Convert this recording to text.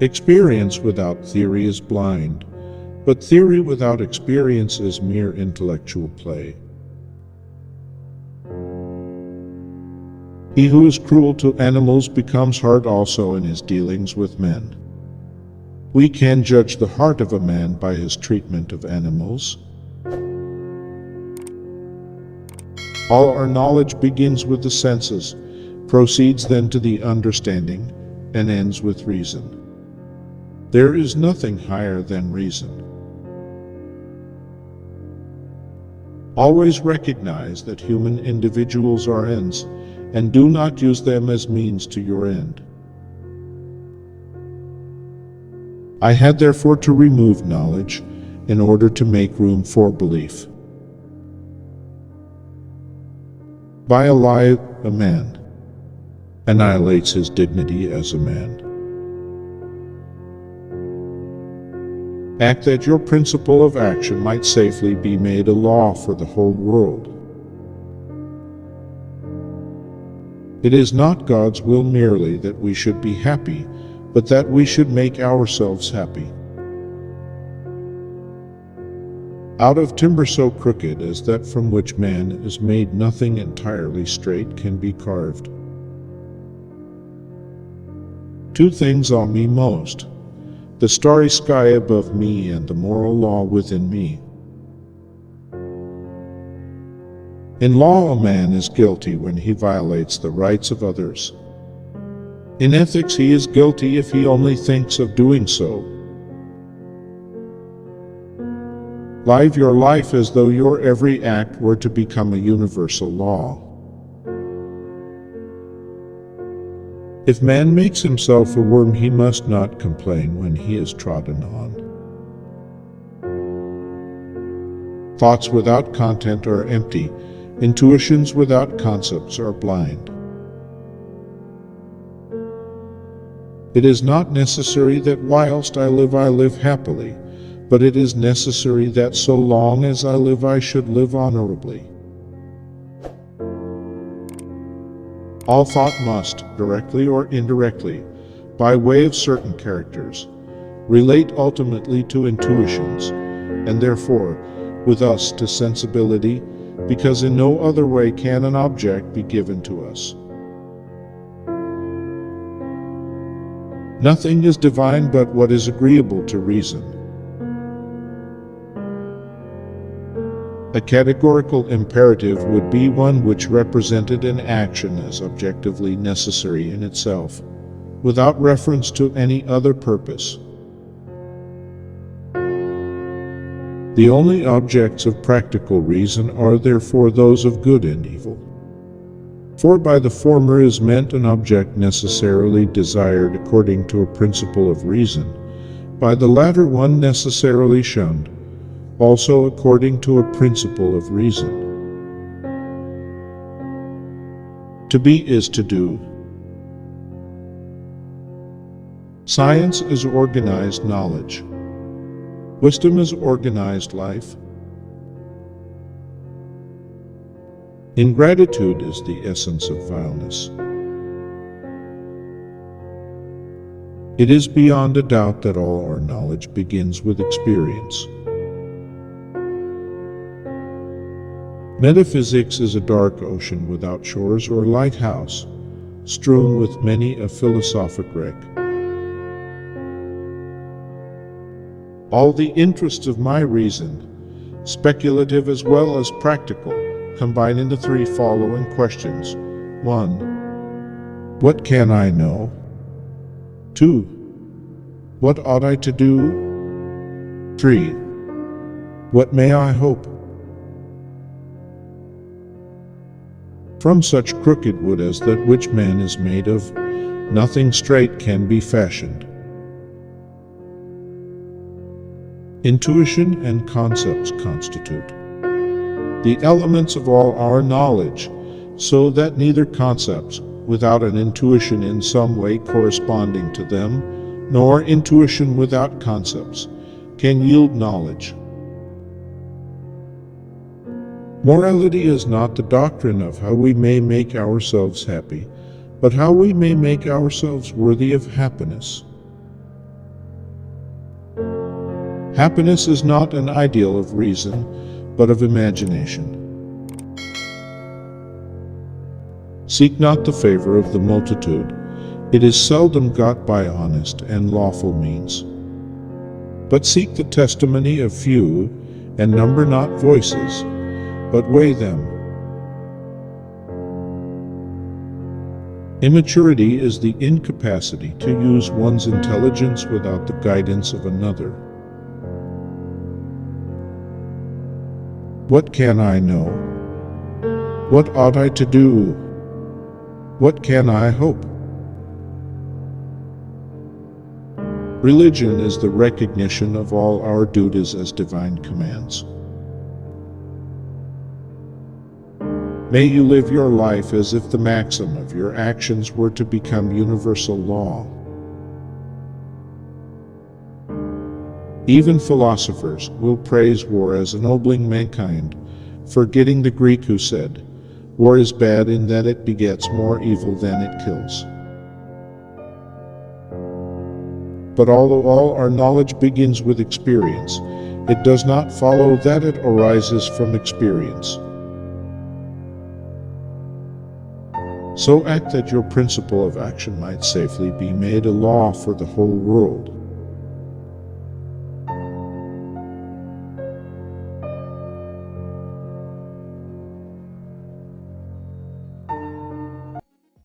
Experience without theory is blind, but theory without experience is mere intellectual play. He who is cruel to animals becomes hard also in his dealings with men. We can judge the heart of a man by his treatment of animals. All our knowledge begins with the senses, proceeds then to the understanding, and ends with reason. There is nothing higher than reason. Always recognize that human individuals are ends, and do not use them as means to your end. I had therefore to remove knowledge in order to make room for belief. By a lie, a man annihilates his dignity as a man. Act that your principle of action might safely be made a law for the whole world. It is not God's will merely that we should be happy, but that we should make ourselves happy. Out of timber so crooked as that from which man is made, nothing entirely straight can be carved. Two things awe me most: the starry sky above me and the moral law within me. In law, a man is guilty when he violates the rights of others. In ethics, he is guilty if he only thinks of doing so. Live your life as though your every act were to become a universal law. If man makes himself a worm, he must not complain when he is trodden on. Thoughts without content are empty. Intuitions without concepts are blind. It is not necessary that whilst I live happily, but it is necessary that so long as I live I should live honorably. All thought must, directly or indirectly, by way of certain characters, relate ultimately to intuitions, and therefore, with us, to sensibility, because in no other way can an object be given to us. Nothing is divine but what is agreeable to reason. A categorical imperative would be one which represented an action as objectively necessary in itself, without reference to any other purpose. The only objects of practical reason are therefore those of good and evil. For by the former is meant an object necessarily desired according to a principle of reason, by the latter one necessarily shunned, also according to a principle of reason. To be is to do. Science is organized knowledge. Wisdom is organized life. Ingratitude is the essence of vileness. It is beyond a doubt that all our knowledge begins with experience. Metaphysics is a dark ocean without shores or lighthouse, strewn with many a philosophic wreck. All the interests of my reason, speculative as well as practical, combine into three following questions. 1. What can I know? 2. What ought I to do? 3. What may I hope? From such crooked wood as that which man is made of, nothing straight can be fashioned. Intuition and concepts constitute the elements of all our knowledge, so that neither concepts, without an intuition in some way corresponding to them, nor intuition without concepts, can yield knowledge. Morality is not the doctrine of how we may make ourselves happy, but how we may make ourselves worthy of happiness. Happiness is not an ideal of reason, but of imagination. Seek not the favor of the multitude. It is seldom got by honest and lawful means. But seek the testimony of few, and number not voices, but weigh them. Immaturity is the incapacity to use one's intelligence without the guidance of another. What can I know? What ought I to do? What can I hope? Religion is the recognition of all our duties as divine commands. May you live your life as if the maxim of your actions were to become universal law. Even philosophers will praise war as ennobling mankind, forgetting the Greek who said, "War is bad in that it begets more evil than it kills." But although all our knowledge begins with experience, it does not follow that it arises from experience. So act that your principle of action might safely be made a law for the whole world.